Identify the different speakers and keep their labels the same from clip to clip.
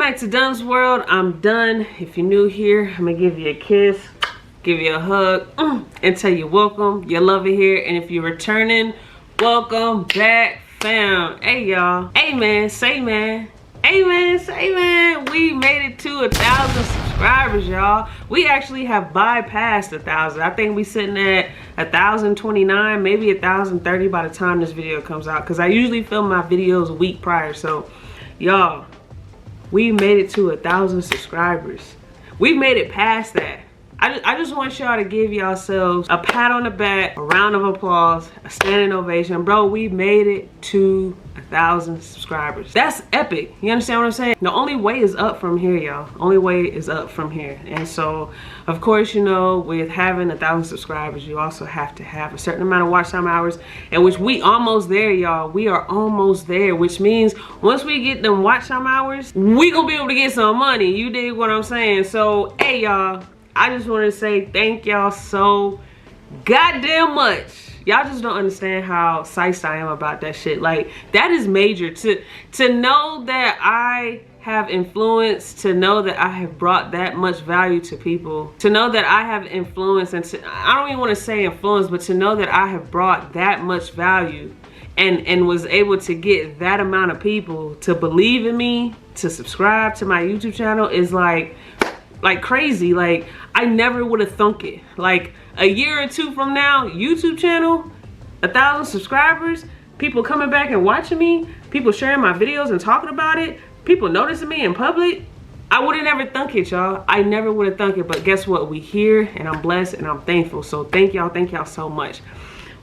Speaker 1: back to DunnZWorld. I'm done. If you're new here, I'm gonna give you a kiss, give you a hug, and tell you welcome. You love it here. And if you're returning, welcome back, fam. Hey y'all. Hey man, say man. Hey man, say man. We made it to 1,000 subscribers, y'all. We actually have bypassed 1,000. I think we sitting at 1,029, maybe 1,030 by the time this video comes out, because I usually film my videos a week prior. So y'all, we made it to 1,000 subscribers. We made it past that. I just want y'all to give yourselves a pat on the back, a round of applause, a standing ovation. Bro, we made it to 1,000 subscribers. That's epic. You understand what I'm saying? The only way is up from here, y'all. Only way is up from here. And so, of course, you know, with having 1,000 subscribers, you also have to have a certain amount of watch time hours, and which we almost there, y'all. We are almost there, which means once we get them watch time hours, we gonna be able to get some money. You dig what I'm saying? So, hey, y'all. I just want to say thank y'all so goddamn much. Y'all just don't understand how psyched I am about that shit. Like, that is major. To know that I have influence, to know that I have brought that much value to people, to know that I have influence, and I don't even want to say influence, but to know that I have brought that much value and was able to get that amount of people to believe in me, to subscribe to my YouTube channel is like crazy. Like, I never would have thunk it. Like, a year or two from now, YouTube channel, 1,000 subscribers, people coming back and watching me, people sharing my videos and talking about it, people noticing me in public. I would have never thunk it, y'all. I never would have thunk it, but guess what? We here, and I'm blessed, and I'm thankful. So thank y'all so much.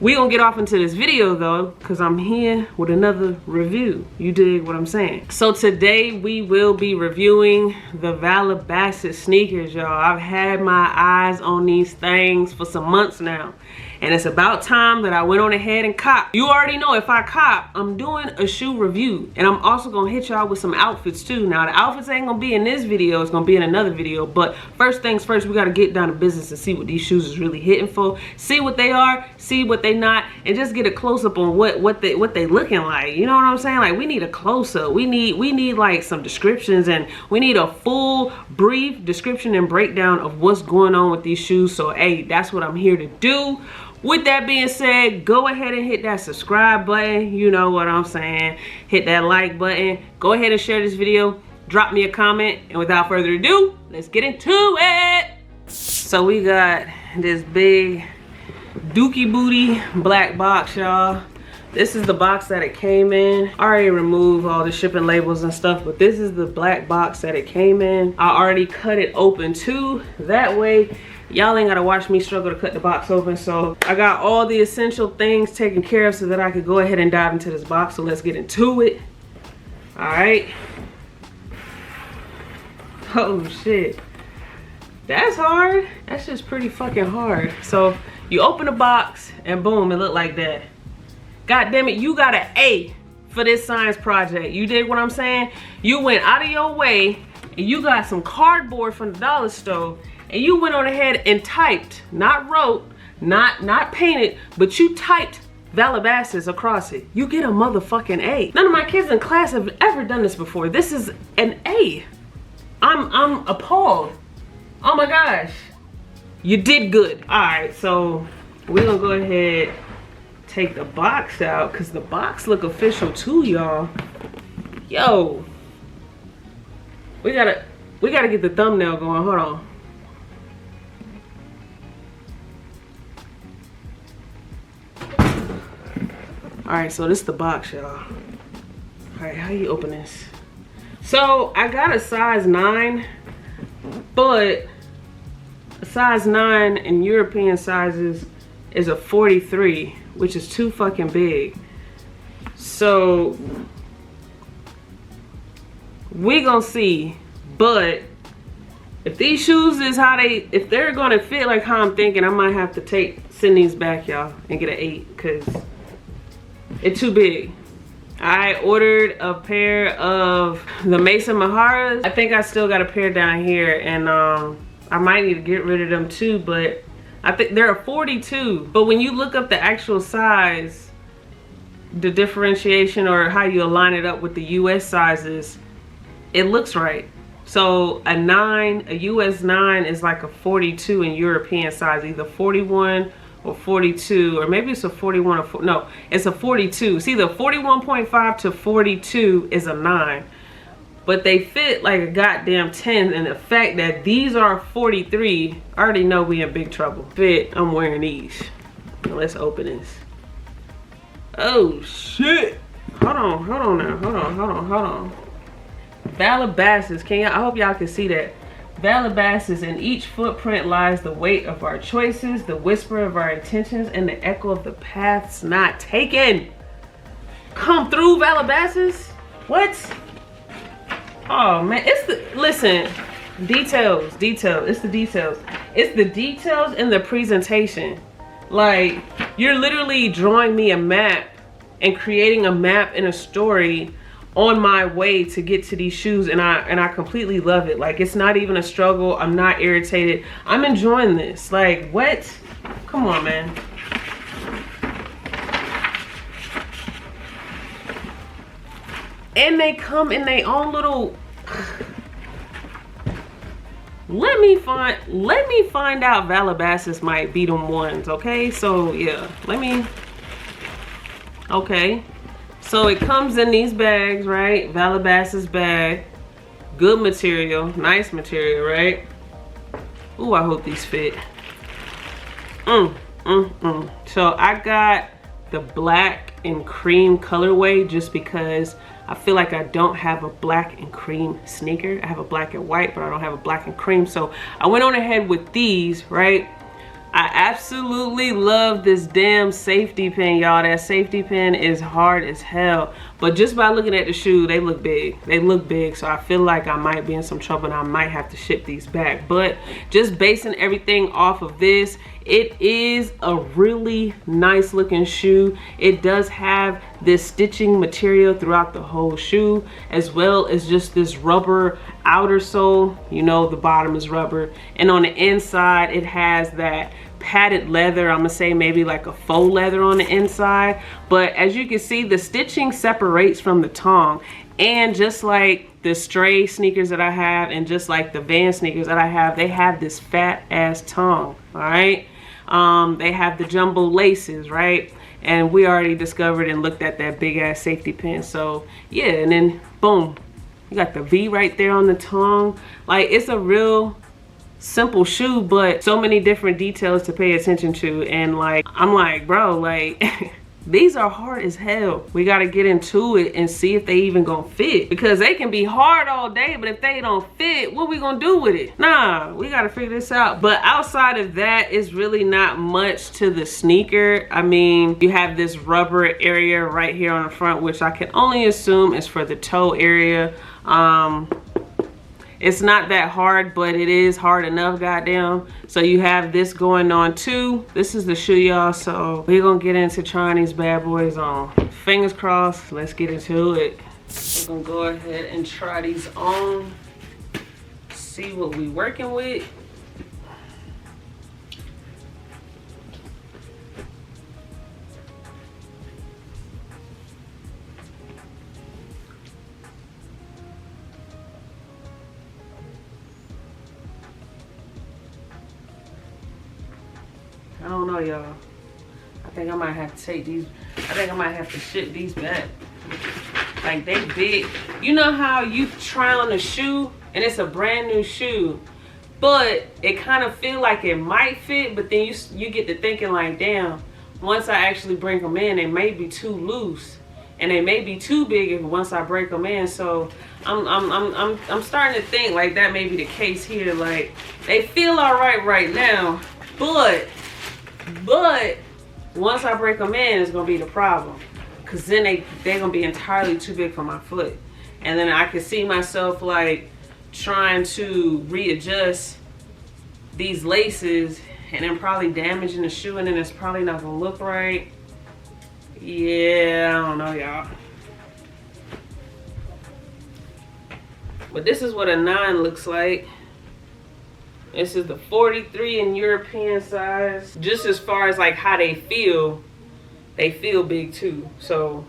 Speaker 1: We gonna get off into this video though, because I'm here with another review. You dig what I'm saying? So today we will be reviewing the Valabasas sneakers, y'all. I've had my eyes on these things for some months now, and it's about time that I went on ahead and cop. You already know, if I cop, I'm doing a shoe review, and I'm also gonna hit y'all with some outfits too. Now, the outfits ain't gonna be in this video, it's gonna be in another video, but first things first, we gotta get down to business and see what these shoes is really hitting for, see what they are, see what they not, and just get a close-up on what they looking like. You know what I'm saying? Like, we need a close-up. We need like some descriptions, and we need a full brief description and breakdown of what's going on with these shoes. So hey, that's what I'm here to do. With that being said, go ahead and hit that subscribe button. You know what I'm saying. Hit that like button. Go ahead and share this video. Drop me a comment. And without further ado, let's get into it. So we got this big dookie booty black box, y'all. This is the box that it came in. I already removed all the shipping labels and stuff, but this is the black box that it came in. I already cut it open too. That way, y'all ain't gotta watch me struggle to cut the box open. So I got all the essential things taken care of so that I could go ahead and dive into this box. So let's get into it. All right. Oh shit. That's hard. That's just pretty fucking hard. So you open the box and boom, it looked like that. God damn it, you got an A for this science project. You dig what I'm saying? You went out of your way and you got some cardboard from the dollar store, and you went on ahead and typed, not wrote, not painted, but you typed Valabasas across it. You get a motherfucking A. None of my kids in class have ever done this before. This is an A. I'm appalled. Oh my gosh. You did good. All right, so we're gonna go ahead, take the box out, because the box look official too, y'all. Yo. We gotta get the thumbnail going. Hold on. Alright, so this is the box, y'all. Alright, how you open this? So I got a size 9, but a size 9 in European sizes is a 43, which is too fucking big. So we gonna see. But if these shoes is how if they're gonna fit like how I'm thinking, I might have to send these back, y'all, and get an 8, because it's too big. I ordered a pair of the Mason Maharas. I think I still got a pair down here, and I might need to get rid of them too, but I think they're a 42. But when you look up the actual size, the differentiation or how you align it up with the US sizes, it looks right. So a 9, a US 9 is like a 42 in European size, either 41 or 42, or maybe it's a 41 or no, it's a 42. See, the 41.5 to 42 is a 9, but they fit like a goddamn 10. And the fact that these are 43, I already know we in big trouble. Fit, I'm wearing these. Now let's open this. Oh shit! Hold on now. Hold on. Valabasas, I hope y'all can see that. Valabasas, in each footprint lies the weight of our choices, the whisper of our intentions, and the echo of the paths not taken. Come through, Valabasas. What? Oh man, listen, details. It's the details. It's the details in the presentation. Like, you're literally drawing me a map and creating a map and a story on my way to get to these shoes, and I completely love it. Like, it's not even a struggle. I'm not irritated. I'm enjoying this. Like, what? Come on, man. And they come in their own little let me find out Valabasas might be them ones, okay? So yeah, okay. So it comes in these bags, right? Valabasas bag. Good material, nice material, right? Ooh, I hope these fit. So I got the black and cream colorway just because I feel like I don't have a black and cream sneaker. I have a black and white, but I don't have a black and cream. So I went on ahead with these, right? I absolutely love this damn safety pin, y'all. That safety pin is hard as hell. But just by looking at the shoe, they look big. They look big, so I feel like I might be in some trouble and I might have to ship these back. But just basing everything off of this, it is a really nice looking shoe. It does have this stitching material throughout the whole shoe, as well as just this rubber outer sole. You know, the bottom is rubber. And on the inside, it has that padded leather. I'm gonna say maybe like a faux leather on the inside. But as you can see, the stitching separates from the tongue. And just like the stray sneakers that I have, and just like the Van sneakers that I have, they have this fat ass tongue, all right? They have the jumbo laces, right? And we already discovered and looked at that big ass safety pin. So yeah, and then boom, you got the V right there on the tongue. Like, it's a real simple shoe, but so many different details to pay attention to. And like, I'm like, bro, like these are hard as hell. We got to get into it and see if they even gonna fit, because they can be hard all day, but if they don't fit, what we gonna do with it? Nah, we got to figure this out. But outside of that, it's really not much to the sneaker. I mean, you have this rubber area right here on the front, which I can only assume is for the toe area. It's not that hard, but it is hard enough, goddamn. So you have this going on too. This is the shoe, y'all. So we're gonna get into trying these bad boys on. Fingers crossed, let's get into it. We're gonna go ahead and try these on. See what we working with. I don't know, y'all. I think I might have to take these. I think I might have to ship these back. Like, they big. You know how you try on a shoe and it's a brand new shoe, but it kind of feel like it might fit, but then you get to thinking like, damn, once I actually bring them in, they may be too loose and they may be too big if once I break them in. So I'm starting to think like that may be the case here. Like, they feel all right now, but once I break them in, it's gonna be the problem, because then they're gonna be entirely too big for my foot, and then I can see myself like trying to readjust these laces and then probably damaging the shoe, and then it's probably not gonna look right. Yeah, I don't know, y'all. But this is what a 9 looks like. This is the 43 in European size. Just as far as like how they feel big too. So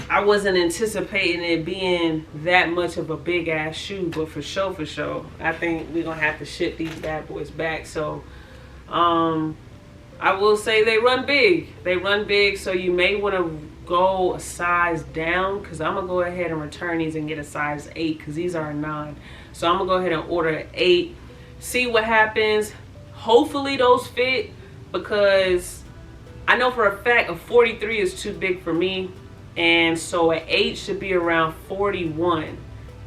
Speaker 1: I wasn't anticipating it being that much of a big ass shoe, but for sure, I think we're gonna have to ship these bad boys back. So I will say they run big. They run big, so you may want to go a size down, because I'm gonna go ahead and return these and get a size 8, because these are a 9. So I'm gonna go ahead and order an 8, see what happens. Hopefully those fit, because I know for a fact a 43 is too big for me, and so an 8 should be around 41.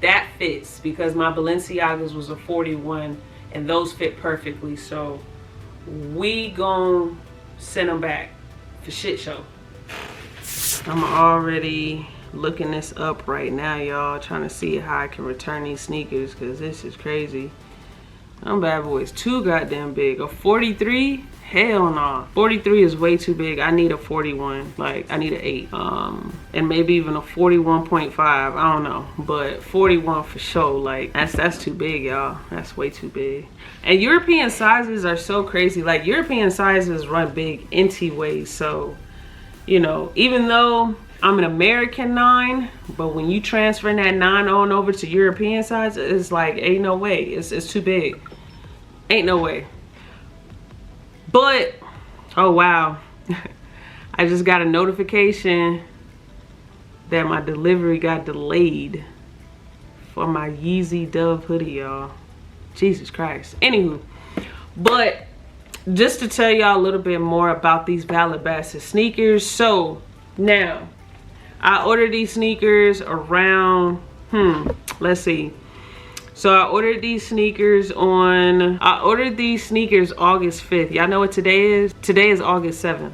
Speaker 1: That fits, because my Balenciagas was a 41 and those fit perfectly. So we gon' send them back for shit show. I'm already looking this up right now, y'all, trying to see how I can return these sneakers, because this is crazy. Them bad boys too goddamn big. A 43? Hell no. 43 is way too big. I need a 41. Like, I need an 8. And maybe even a 41.5. I don't know. But 41 for sure. Like, that's too big, y'all. That's way too big. And European sizes are so crazy. Like, European sizes run big anyway. So, you know, even though I'm an American 9, but when you transfer that 9 on over to European size, it's like, ain't no way. It's too big. Ain't no way. But, oh wow, I just got a notification that my delivery got delayed for my Yeezy Dove hoodie, y'all. Jesus Christ. Anywho, but just to tell y'all a little bit more about these Valabasas sneakers. So now, I ordered these sneakers around, let's see. So I ordered these sneakers August 5th. Y'all know what today is? Today is August 7th.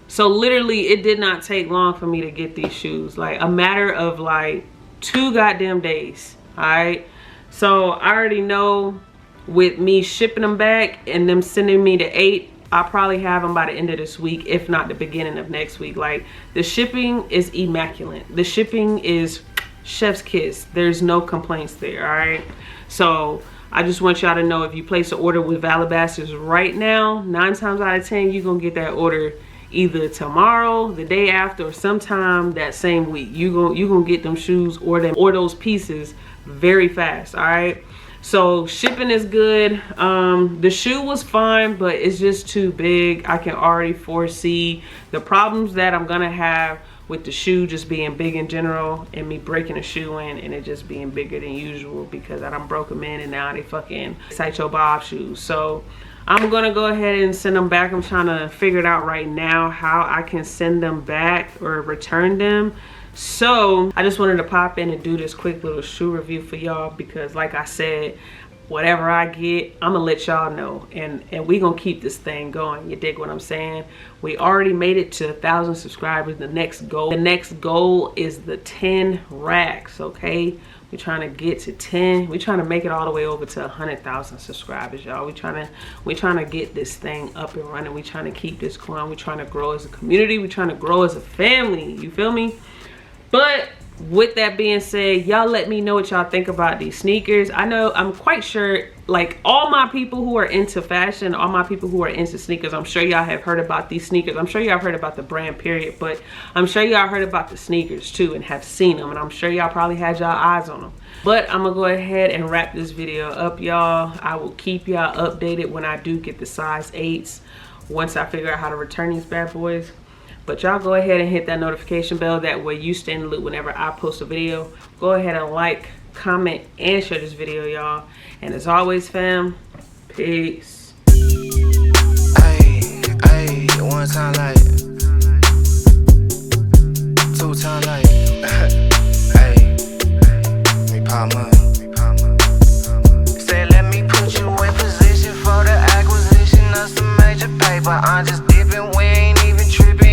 Speaker 1: So literally it did not take long for me to get these shoes. Like a matter of like 2 goddamn days, all right? So I already know with me shipping them back and them sending me the 8, I'll probably have them by the end of this week, if not the beginning of next week. Like, the shipping is immaculate. The shipping is chef's kiss. There's no complaints there, all right? So I just want y'all to know, if you place an order with Valabasas right now, 9 times out of 10 you're gonna get that order either tomorrow, the day after, or sometime that same week. You gonna get them shoes or those pieces very fast, all right? So shipping is good. The shoe was fine, but it's just too big. I can already foresee the problems that I'm gonna have with the shoe just being big in general, and me breaking a shoe in and it just being bigger than usual, because I done broke them in and now they fucking Sideshow Bob shoes. So I'm gonna go ahead and send them back. I'm trying to figure it out right now how I can send them back or return them. So I just wanted to pop in and do this quick little shoe review for y'all, because like I said, whatever I get, I'm gonna let y'all know, and we gonna keep this thing going. You dig what I'm saying? We already made it to 1,000 subscribers. The next goal is the 10 racks. Okay, we're trying to get to 10. We're trying to make it all the way over to 100,000 subscribers, y'all. We're trying to get this thing up and running. We're trying to keep this going. We're trying to grow as a community. We're trying to grow as a family. You feel me? But with that being said, y'all let me know what y'all think about these sneakers. I know, I'm quite sure, like, all my people who are into fashion, all my people who are into sneakers, I'm sure y'all have heard about these sneakers. I'm sure y'all have heard about the brand, period, but I'm sure y'all heard about the sneakers too and have seen them, and I'm sure y'all probably had y'all eyes on them. But I'm gonna go ahead and wrap this video up, y'all. I will keep y'all updated when I do get the size 8s, once I figure out how to return these bad boys. But y'all go ahead and hit that notification bell. That way you stay in the loop whenever I post a video. Go ahead and like, comment, and share this video, y'all. And as always, fam, peace.
Speaker 2: Ay, ay, one time like, 2 time like, ay, me pop up. Say let me put you in position for the acquisition of some major paper. I'm just dipping, we ain't even tripping.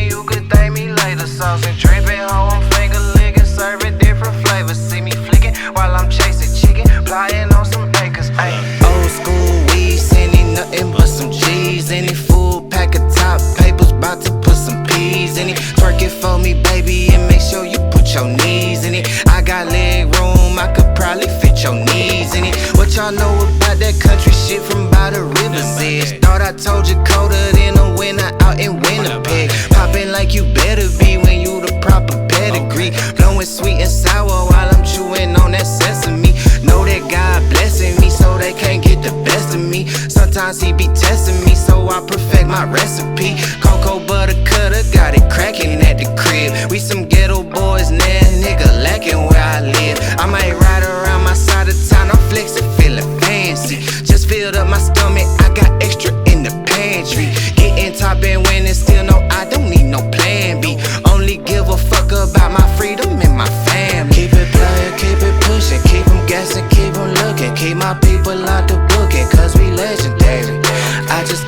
Speaker 2: Sauce and dripping, hoe, I'm finger licking, serving different flavors. See me flicking while I'm chasing chicken, flying on some acres. Ay. Old school weed, sending nothing but some G's. Any full pack of top papers, about to put some P's in it. Twerk it for me, baby, and make sure you put your knees in it. I got leg room, I could probably fit your knees in it. What y'all know about that country shit from by the river's edge? Thought I told you colder than a winter out in Winnipeg. Popping like you better be when you the proper pedigree. Blowing sweet and sour while I'm chewing on that sesame. Know that God blessing me so they can't get the best of me. Sometimes he be testing me so I perfect my recipe. Cocoa butter cutter, got it cracking at the crib. We some ghetto boys now, nigga lacking where I live. I might ride around my side of town, I'm flexing, feeling fancy. Just filled up my stomach, I got extra in the pantry. Getting top and winning, still no, I don't need no plan B. Only give a fuck about my freedom and my family. Keep it playing, keep it pushing, keep them guessing, keep them looking. Keep my people out the booking, cause we legendary. I just